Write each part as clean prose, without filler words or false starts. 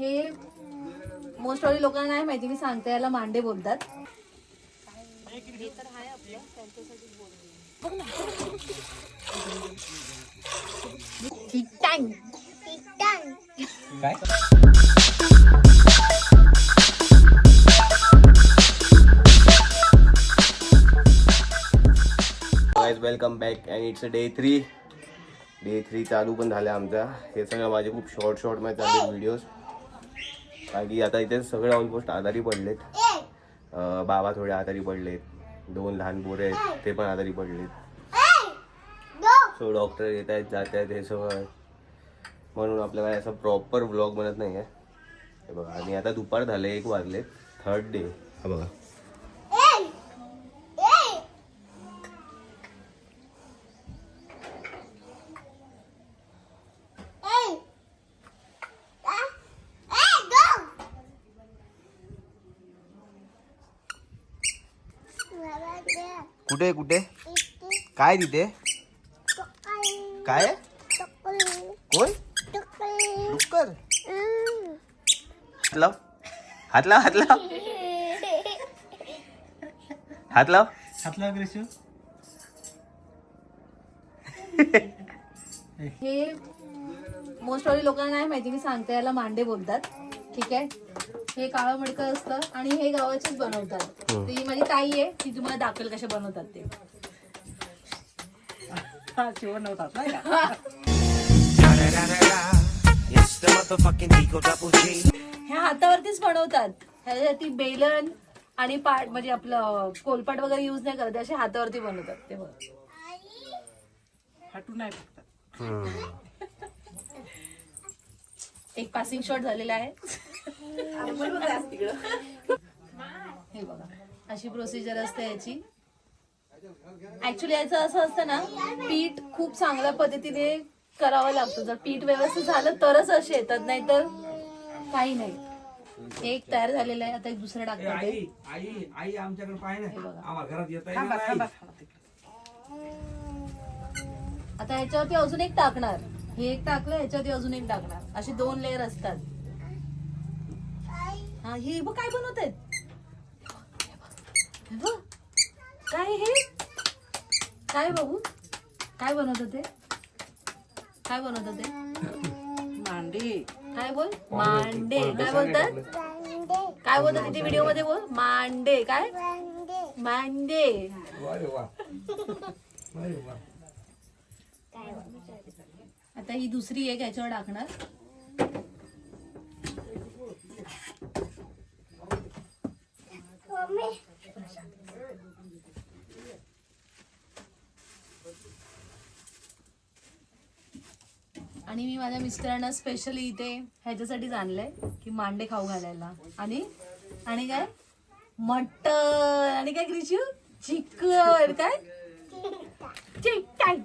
हे most of लोकांना नाही माहिती, मी सांगते, याला मांडे बोलतात. हे तर आहे आपलं, त्यांच्यासाठीच बोलते. काय welcome back and it's day 3 चालू पण झालं आमचा. हे सगळं माझे खूप शॉर्ट मध्ये चालले व्हिडिओज, कारण की आता इथे सगळे ऑलमोस्ट आजारी पडलेत. बाबा थोडे आजारी पडलेत, 2 लहान पोरं आहेत ते पण आजारी पडलेत. सो डॉक्टर येत आहेत जात आहेत हे सगळं, म्हणून आपल्याला असं प्रॉपर व्लॉग बनत नाही आहे. हे बघा, आणि आता दुपार झाले 1 वाजले, 3rd डे. हा बघा, कुठे कुठे काय तिथे काय कोण डुक्कर? हात लाव ग्रेशू. हे मोस्ट ऑफ लोकांना नाही माहिती, मी सांगते, याला मांडे बोलतात. ठीक आहे, हे काळं मडकं असतं आणि हे गावाचेच बनवतात. ती माझी ताई आहे, ती तुम्हाला दाखवेल कशा बनवतात ते. ह्या हातावरतीच बनवतात. ह्याच्यासाठी बेलन आणि पाट म्हणजे आपलं कोलपाट वगैरे युज नाही करत, असे हातावरती बनवतात ते. हटू नाही फक्त. एक पासिंग शॉट झालेला आहे. हे बघा, अशी प्रोसिजर असते याची. ऍक्च्युली याचं असं असतं ना, पीठ खूप चांगल्या पद्धतीने करावं लागतं. जर पीठ व्यवस्थित झालं तरच असे येतात, नाही तर काही नाही. एक तयार झालेलं आहे, आता एक दुसरं टाकतात. आई आमच्याकडे पाहिजे आम्हाला घरात येता. आता ह्याच्यावरती अजून एक टाकणार. हे एक टाकलं, ह्याच्यावरती अजून एक टाकणार. असे 2 लेअर असतात. हा, हे बघ काय बनवत आहेत. काय हे काय बघू, काय बनवत ते, काय बनवत ते. मांडी काय बोल, मांडे. काय बोलतात, काय बोलतात तिथे व्हिडिओ मध्ये, बोल मांडे. काय मांडे. आता ही दुसरी एक याच्यावर टाकणार. आणि मी माझ्या मिस्टरांना स्पेशली इथे ह्याच्यासाठीच आणलंय की मांडे खाऊ घालायला. आणि काय मटन, आणि काय ग्रीशू, चिकन. काय चिकन.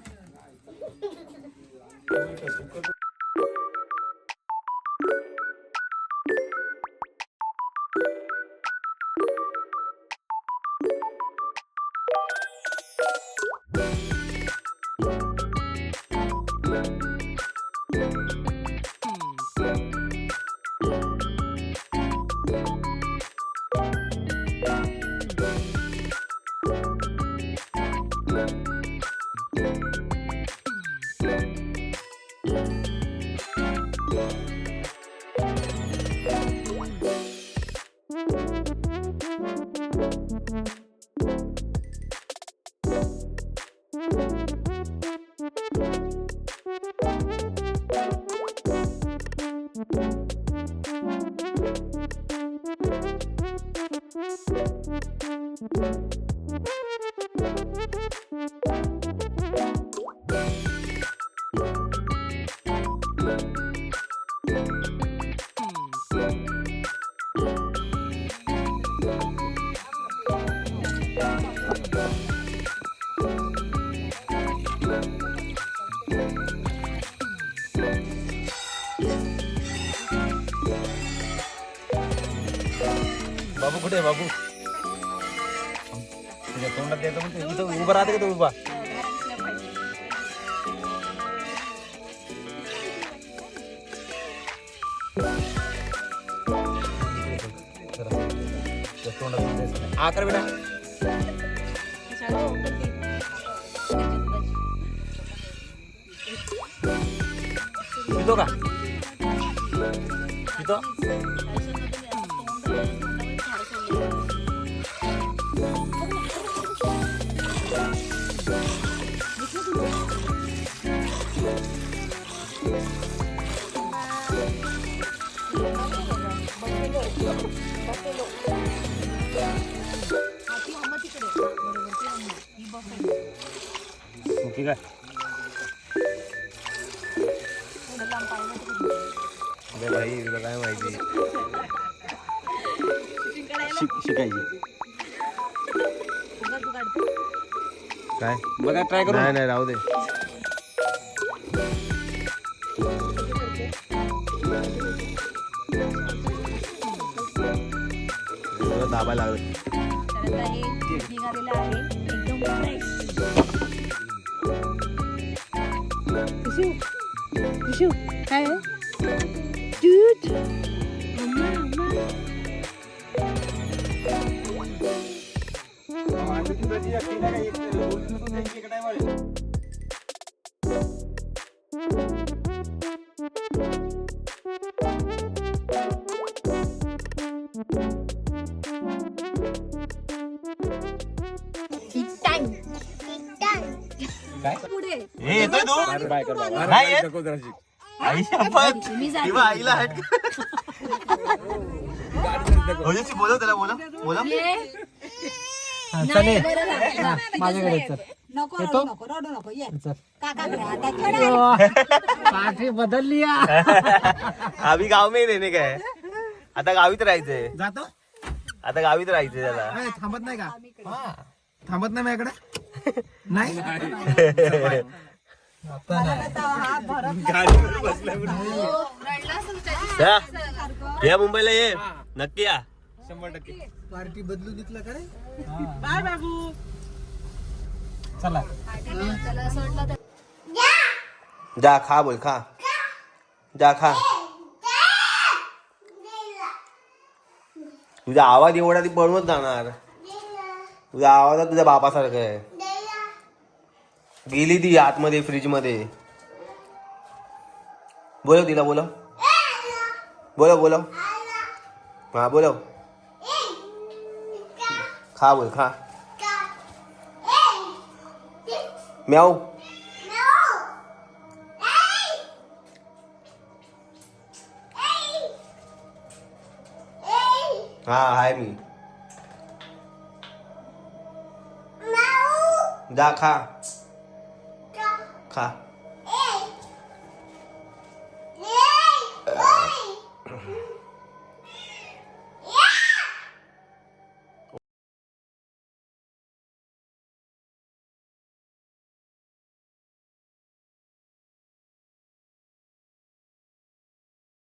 बाबू कुठे बाबू? तुझ्या तोंडात द्यायचं म्हणते, इथं उभं राहते का? तो उभा आकर बेटा शाळा open केली. पितो का पितो ठीक आहे अरे भाई तुला काय माहिती शिकायची काय बघा ट्राय करू नाही नाही राहू दे दाबायला लागलं निघालेलं आहे एकदम fresh. विशू काय आहे? Dude. अम्मा, अम्मा. Big time. पुढे हे येतोय तू नाही येत? आई शपथ. मी जाते. किंवा आईला हट ओजस्वी बोलव त्याला बोलव ये. नाही, बरं झालं. माझ्याकडे चल नको रडू नको रडू नको ये काकाकडे आता खेळा. पाठी बदलली आम्ही गाव में देणे काय आता गावीत राहायचंय जातो आता गावीत राहायचंय त्याला ए, थांबत नाही का थांबत नाही माझ्याकडे नाही आता नाही या. या मुंबईला ये नक्की या 100% पार्टी बदलू दिसला का रे बाय बाबू चला त्याला असं वाटलं तर जा खा बोल खा जा खा तुझा आवाज एवढा ती बनवत जाणार तुझा आवाज तुझ्या बापासारखं आहे गेली ती आतमध्ये फ्रीज मध्ये बोलव तिला बोलव बोलव हा बोलव खा बोल खा म्याऊ हा हाय मी जा खा खा